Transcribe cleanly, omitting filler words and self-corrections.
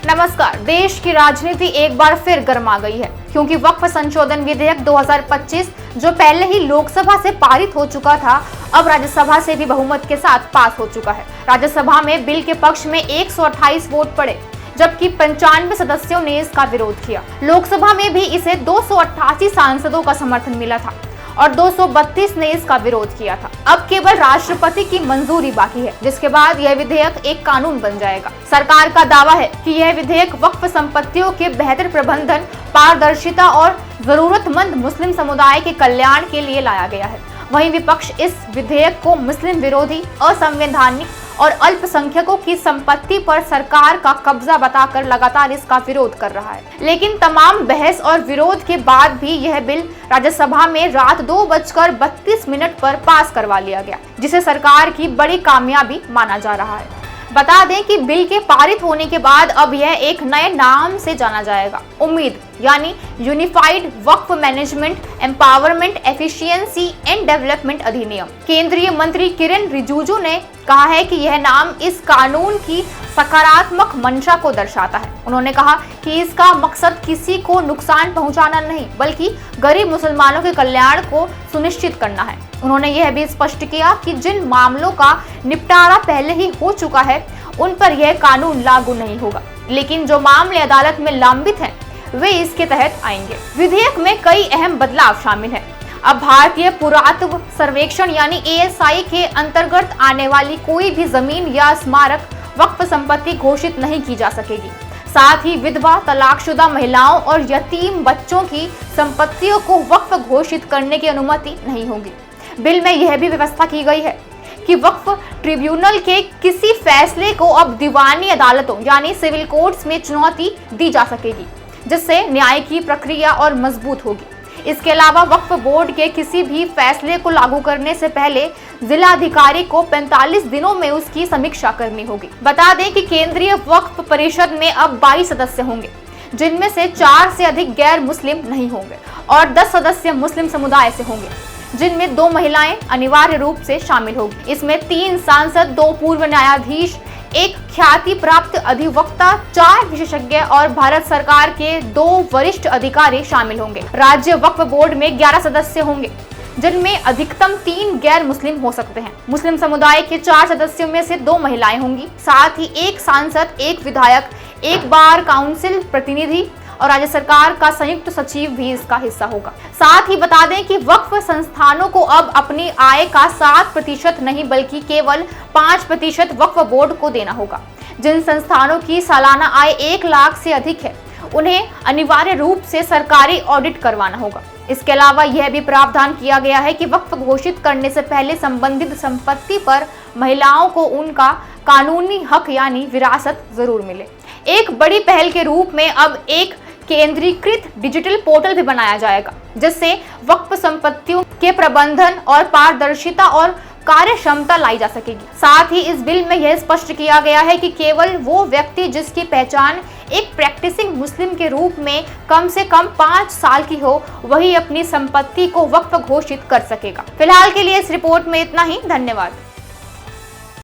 नमस्कार। देश की राजनीति एक बार फिर गर्मा गई है क्योंकि वक्फ संशोधन विधेयक 2025 जो पहले ही लोकसभा से पारित हो चुका था, अब राज्यसभा से भी बहुमत के साथ पास हो चुका है। राज्यसभा में बिल के पक्ष में 128 वोट पड़े, जबकि 95 सदस्यों ने इसका विरोध किया। लोकसभा में भी इसे 288 सांसदों का समर्थन मिला था और 232 ने इसका विरोध किया था। अब केवल राष्ट्रपति की मंजूरी बाकी है, जिसके बाद यह विधेयक एक कानून बन जाएगा। सरकार का दावा है कि यह विधेयक वक्फ संपत्तियों के बेहतर प्रबंधन, पारदर्शिता और जरूरतमंद मुस्लिम समुदाय के कल्याण के लिए लाया गया है। वहीं विपक्ष इस विधेयक को मुस्लिम विरोधी, असंवैधानिक और अल्पसंख्यकों की संपत्ति पर सरकार का कब्जा बताकर लगातार इसका विरोध कर रहा है। लेकिन तमाम बहस और विरोध के बाद भी यह बिल राज्यसभा में रात 2:32 पर पास करवा लिया गया, जिसे सरकार की बड़ी कामयाबी माना जा रहा है। बता दें कि बिल के पारित होने के बाद अब यह एक नए नाम से जाना जाएगा, उम्मीद यानी unified Waqf management empowerment efficiency and development अधिनियम। केंद्रीय मंत्री किरेन रिजिजू ने कहा है कि यह नाम इस कानून की सकारात्मक मंशा को दर्शाता है। उन्होंने कहा कि इसका मकसद किसी को नुकसान पहुंचाना नहीं, बल्कि गरीब मुसलमानों के कल्याण को सुनिश्चित करना है। उन्होंने यह भी स्पष्ट किया कि जिन मामलों का निपटारा पहले ही हो चुका है, उन पर यह कानून लागू नहीं होगा, लेकिन जो मामले अदालत में लंबित हैं, वे इसके तहत आएंगे। विधेयक में कई अहम बदलाव शामिल हैं। अब भारतीय पुरातत्व सर्वेक्षण यानी ASI के अंतर्गत आने वाली कोई भी जमीन या स्मारक वक्फ संपत्ति घोषित नहीं की जा सकेगी। साथ ही विधवा, तलाकशुदा महिलाओं और यतीम बच्चों की संपत्तियों को वक्फ घोषित करने की अनुमति नहीं होगी। बिल में यह भी व्यवस्था की गई है कि वक्फ ट्रिब्यूनल के किसी फैसले को अब दीवानी अदालतों यानी सिविल कोर्ट्स में चुनौती दी जा सकेगी, जिससे न्याय की प्रक्रिया और मजबूत होगी। इसके अलावा वक्फ बोर्ड के किसी भी फैसले को लागू करने से पहले जिलाधिकारी को 45 दिनों में उसकी समीक्षा करनी होगी। बता दें कि केंद्रीय वक्फ परिषद में अब 22 सदस्य होंगे, जिनमें से 4 से अधिक गैर मुस्लिम नहीं होंगे और 10 सदस्य मुस्लिम समुदाय से होंगे, जिनमें 2 महिलाएं अनिवार्य रूप से शामिल होगी। इसमें 3 सांसद, 2 पूर्व न्यायाधीश, 1 ख्याति प्राप्त अधिवक्ता, 4 विशेषज्ञ और भारत सरकार के 2 वरिष्ठ अधिकारी शामिल होंगे। राज्य वक्फ बोर्ड में 11 सदस्य होंगे, जिनमें अधिकतम 3 गैर मुस्लिम हो सकते हैं। मुस्लिम समुदाय के 4 सदस्यों में से 2 महिलाएं होंगी। साथ ही 1 सांसद, 1 विधायक, 1 बार काउंसिल प्रतिनिधि और राज्य सरकार का संयुक्त सचिव भी इसका हिस्सा होगा। साथ ही बता दें कि वक्फ संस्थानों को अब अपनी आय का 7% नहीं बल्कि केवल 5% वक्फ बोर्ड को देना होगा। जिन संस्थानों की सालाना आय 1 लाख से अधिक है, उन्हें अनिवार्य रूप से सरकारी ऑडिट करवाना होगा। इसके अलावा यह भी प्रावधान किया गया है कि वक्फ घोषित करने से पहले संबंधित संपत्ति पर महिलाओं को उनका कानूनी हक यानी विरासत जरूर मिले। एक बड़ी पहल के रूप में अब एक केंद्रीकृत डिजिटल पोर्टल भी बनाया जाएगा, जिससे वक्फ संपत्तियों के प्रबंधन और पारदर्शिता और कार्य क्षमता लाई जा सकेगी। साथ ही इस बिल में यह स्पष्ट किया गया है कि केवल वो व्यक्ति जिसकी पहचान एक प्रैक्टिसिंग मुस्लिम के रूप में कम से कम 5 साल की हो, वही अपनी संपत्ति को वक्फ घोषित कर सकेगा। फिलहाल के लिए इस रिपोर्ट में इतना ही। धन्यवाद।